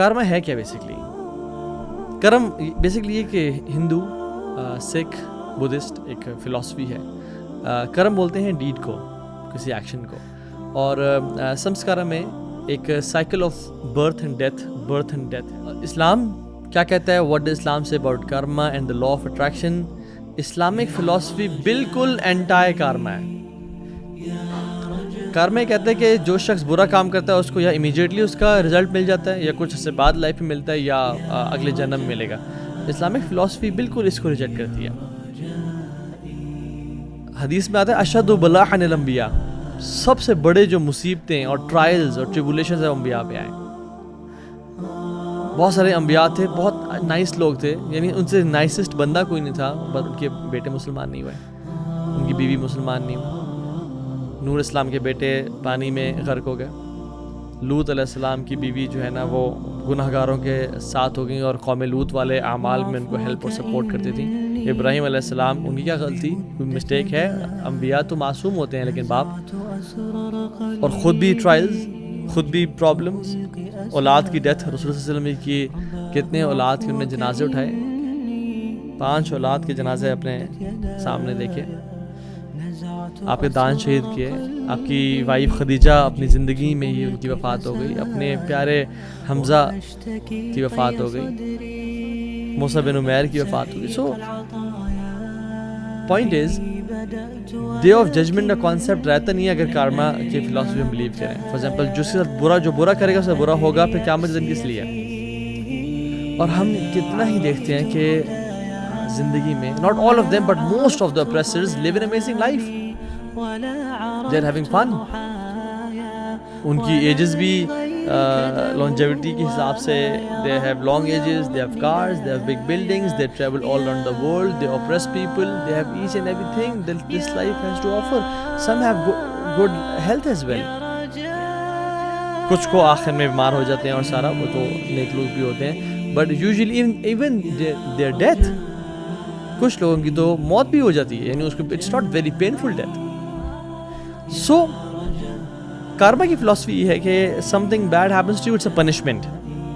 کارما ہے کیا بیسکلی؟ کرم بیسکلی یہ کہ ہندو، سکھ، بدھسٹ ایک فلاسفی ہے. کرم بولتے ہیں ڈیڈ کو، کسی ایکشن کو، اور سمسکارا میں ایک cycle of birth and death. اسلام کیا کہتا ہے؟ What does Islam say about karma and the law of attraction? Islamic philosophy بالکل اینٹائی کارما ہے. کارما یہ کہتا ہے کہ جو شخص برا کام کرتا ہے اس کو یا امیجیٹلی اس کا رزلٹ مل جاتا ہے، یا کچھ اس سے بعد لائف میں ملتا ہے، یا اگلے جنم ملے گا. اسلامک فلاسفی بالکل اس کو ریجیکٹ کرتی ہے. حدیث میں آتا ہے اشد بلاء عن الانبیاء، سب سے بڑے جو مصیبتیں اور ٹرائلز اور ٹریبولیشنز ہیں انبیاء پہ آئے. بہت سارے انبیاء تھے، بہت نائس لوگ تھے، یعنی ان سے نائسسٹ بندہ کوئی نہیں تھا، بس ان کے بیٹے مسلمان نہیں ہوئے، ان کی بیوی مسلمان نہیں ہوئی. نوح اسلام کے بیٹے پانی میں غرق ہو گئے. لوط علیہ السلام کی بیوی جو ہے نا وہ گناہ گاروں کے ساتھ ہو گئیں اور قوم لوط والے اعمال میں ان کو ہیلپ اور سپورٹ کرتی تھیں. ابراہیم علیہ السلام، ان کی کیا غلطی؟ کوئی مسٹیک ہے؟ انبیاء تو معصوم ہوتے ہیں، لیکن باپ، اور خود بھی ٹرائلز، خود بھی پرابلمز. اولاد کی ڈیتھ، رسول صلی اللہ علیہ وسلم کی کتنے اولاد کے انہوں نے جنازے اٹھائے؟ 5 اولاد کے جنازے اپنے سامنے دیکھے. آپ کے دان شہید کیے. آپ کی وائف خدیجہ اپنی زندگی میں ہی ان کی وفات ہو گئی. اپنے پیارے حمزہ کی وفات ہو گئی. موسیٰ بن عمیر کی وفات ہو گئی. So point is day of judgment کا کانسیپٹ رہتا نہیں ہے اگر کارما کی فلاسفی میں بلیو کریں. فار ایگزامپل جو برا کرے گا اس سے برا ہوگا، پھر قیامت دن کس لیے؟ اور ہم کتنا ہی دیکھتے ہیں کہ زندگی میں not all of them but most of the oppressors live an amazing life. They're having fun. ان کی ایجز بھی longevity کے حساب سے they have long ages, they have cars, they have big buildings, they travel all around the world, they oppress people, they have each and everything that this life has to offer. Some have good health as well. کچھ کو آخر میں بیمار ہو جاتے ہیں اور سارا، وہ تو نیک لوگ بھی ہوتے ہیں. But usually even their death، کچھ لوگوں کی تو موت بھی ہو جاتی ہے، یعنی اس کو it's not very painful death. So karma کی فلاسفی یہ ہے کہ something bad happens to you, it's a punishment,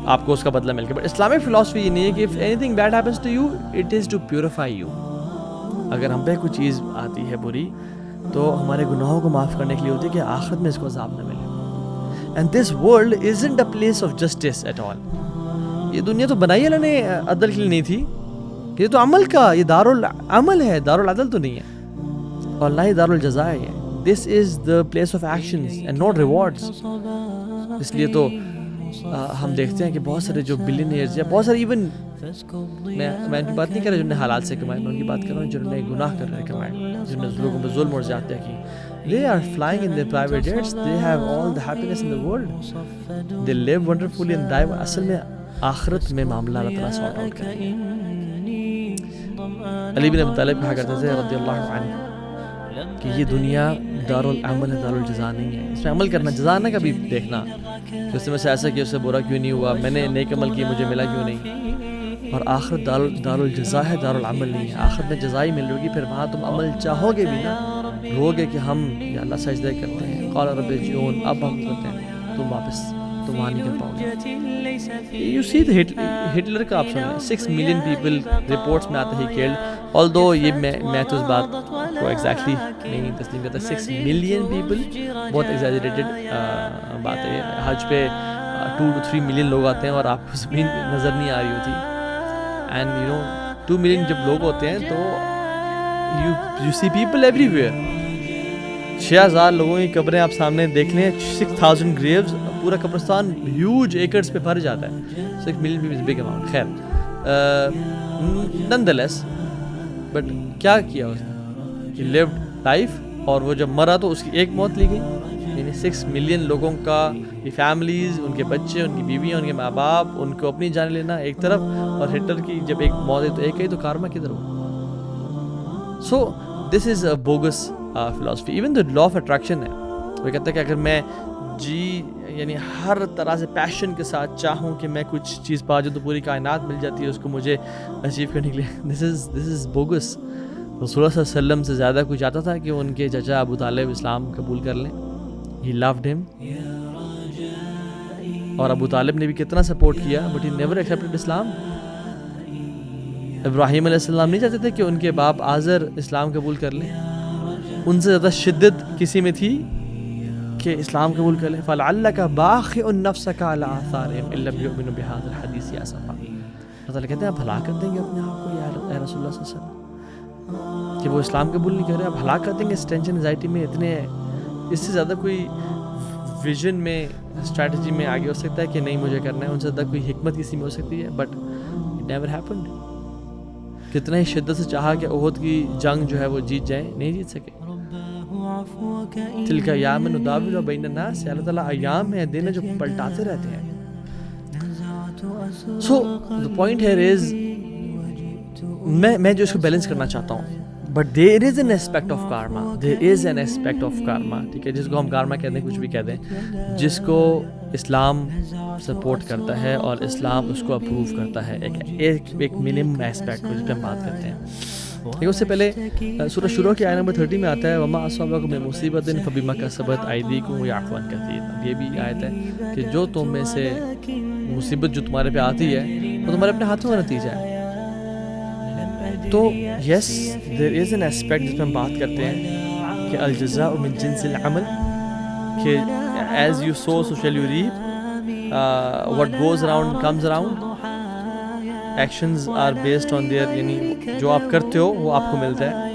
آپ کو اس کا بدلہ مل گیا. بٹ اسلامک فلاسفی یہ نہیں ہے کہ if anything bad happens to you it is to purify you. اگر ہم پہ کوئی چیز آتی ہے بری تو ہمارے گناہوں کو معاف کرنے کے لیے ہوتی ہے کہ آخرت میں اس کو عذاب نہ ملے. And this world isn't a place of justice at all. یہ دنیا تو بنائی اللہ نے عدل کے لیے نہیں تھی، یہ تو عمل کا، یہ دار العمل ہے، دار العدل تو نہیں ہے، اور نہ ہی دار الجزا ہے. This is the place of actions and not rewards. اس لیے تو ہم دیکھتے ہیں کہ بہت سارے جو بلینئرز یا بہت سارے ایون میں ان کی بات نہیں کر رہا جنہوں نے حالات سے کمائے، میں ان کی بات کر رہا ہوں جنہوں نے گناہ کر رہے کمائے، جنہوں نے لوگوں پہ ظلم اور زیادتیاں کی. They are flying in their private jets. They have all the happiness in the world. They live wonderfully and die. اصل میں آخرت میں معاملہ اللہ تعالیٰ سارٹ آؤٹ کریں گے. علی بن ابی طالب کہا کرتے تھے رضی اللہ عنہ کہ یہ دنیا دار العمل ہے، دار الجزا نہیں ہے. اس میں عمل کرنا، جزا نہ کبھی دیکھنا کہ اس میں سے ایسا کیا، اس سے برا کیوں نہیں ہوا، میں نے نیک عمل کیا مجھے ملا کیوں نہیں. اور آخرت دار الجزا ہے، دار العمل نہیں ہے. آخرت میں جزا ہی مل رہی، پھر وہاں تم عمل چاہو گے بھی نا، رو گے کہ ہم یا اللہ سجدہ کرتے ہیں، قال رب ارجعون، اب ہم کرتے ہیں، تم واپس تم وہاں نہیں کر پاؤ گے. یو سی ہٹلر کا آپ سنیں 6 ملین پیپل رپورٹس میں آتا ہی کیلڈ. آلدو یہ میں تو اس بات کو ایگزیکٹلی نہیں تسلیم کرتا. 6 ملین پیپل بہت ایگزیجریٹڈ بات ہے. حج پہ 2 to 3 ملین لوگ آتے ہیں اور آپ کو زمین نظر نہیں آ رہی ہوتی. اینڈ یو نو 2 ملین جب لوگ ہوتے ہیں تو you see people everywhere. 6000 لوگوں کی قبریں آپ سامنے دیکھ لیں، 6000 graves، پورا قبرستان ہیوج ایکرز پہ بھر جاتا ہے. 6 million people is big amount. خیر نن دا لیس، بٹ کیا کیا اس نے؟ ہی لیوڈ لائف، اور وہ جب مرا تو اس کی ایک موت لی گئی. یعنی 6 ملین لوگوں کا یہ فیملیز، ان کے بچے، ان کی بیویاں، ان کے ماں باپ، ان کو اپنی جان لینا ایک طرف، اور ہٹلر کی جب ایک موت ہے تو ایک ہی، تو کارما کدھر ہو؟ So this is a bogus philosophy. Even the law of attraction ہے، وہ کہتا ہے کہ اگر میں یعنی ہر طرح سے پیشن کے ساتھ چاہوں کہ میں کچھ چیز پا جاؤں تو پوری کائنات مل جاتی ہے اس کو مجھے اچیو کرنے کے لیے. دس از بوگس. رسول اللہ صلی اللہ علیہ وسلم سے زیادہ کوئی چاہتا تھا کہ ان کے چچا ابو طالب اسلام قبول کر لیں. ہی لوڈ ہم. اور ابو طالب نے بھی کتنا سپورٹ کیا, بٹ ہی نیور ایکسیپٹڈ اسلام. ابراہیم علیہ السلام نہیں چاہتے تھے کہ ان کے باپ آزر اسلام قبول کر لیں, ان سے زیادہ شدت کسی میں تھی کہ اسلام قبول کر لیں. فَلَعَلَّكَ بَاخِعٌ نَفْسَكَ عَلَىٰ آثَارِهِمْ إِن لَّمْ يُؤْمِنُوا بِهَٰذَا الْحَدِيثِ آسَفًا. اللہ تعالیٰ کہتے ہیں آپ ہلاک کر دیں گے اپنے آپ کو یا رسول اللہ صلی اللہ علیہ وسلم کہ وہ اسلام قبول نہیں کر رہے, آپ ہلاک کر دیں گے اس ٹینشن انزائٹی میں. اتنے اس سے زیادہ کوئی ویژن میں اسٹریٹجی میں آگے ہو سکتا ہے کہ نہیں مجھے کرنا ہے, ان سے زیادہ کوئی حکمت کسی میں ہو سکتی ہے, بٹ اٹ نیور ہیپنڈ. کتنا ہی شدت سے چاہا کہ احد کی جنگ جو ہے وہ جیت جائیں, نہیں جیت سکے. تلک ایام نداولها بین الناس, اللہ تعالیٰ ایام ہیں, دن جو پلٹاتے رہتے ہیں. سو the point here is میں جو اس کو بیلنس کرنا چاہتا ہوں, but there is an aspect of karma, there is an aspect of karma, ٹھیک ہے, جس کو ہم کارما کہتے ہیں, کچھ بھی کہتے ہیں, جس کو اسلام سپورٹ کرتا ہے اور اسلام اس کو اپروو کرتا ہے. ایک منیمم اسپیکٹ جس پہ ہم بات کرتے ہیں. لیکن اس سے پہلے سورہ شروع کی آیت نمبر 30 میں آتا ہے وما اصابکم من مصیبۃ فبما کسبت ایدیکم ویعفو عن کثیر. یہ بھی آیت ہے کہ جو تم میں سے مصیبت جو تمہارے پہ آتی ہے وہ تمہارے اپنے ہاتھوں کا نتیجہ ہے. تو یس دیر از این اسپیکٹ جس پہ ہم بات کرتے ہیں کہ الجزاء من جنس العمل, کہ as you sow so shall you reap, what goes around comes around, actions are based on their, یعنی جو آپ کرتے ہو وہ آپ کو ملتا ہے.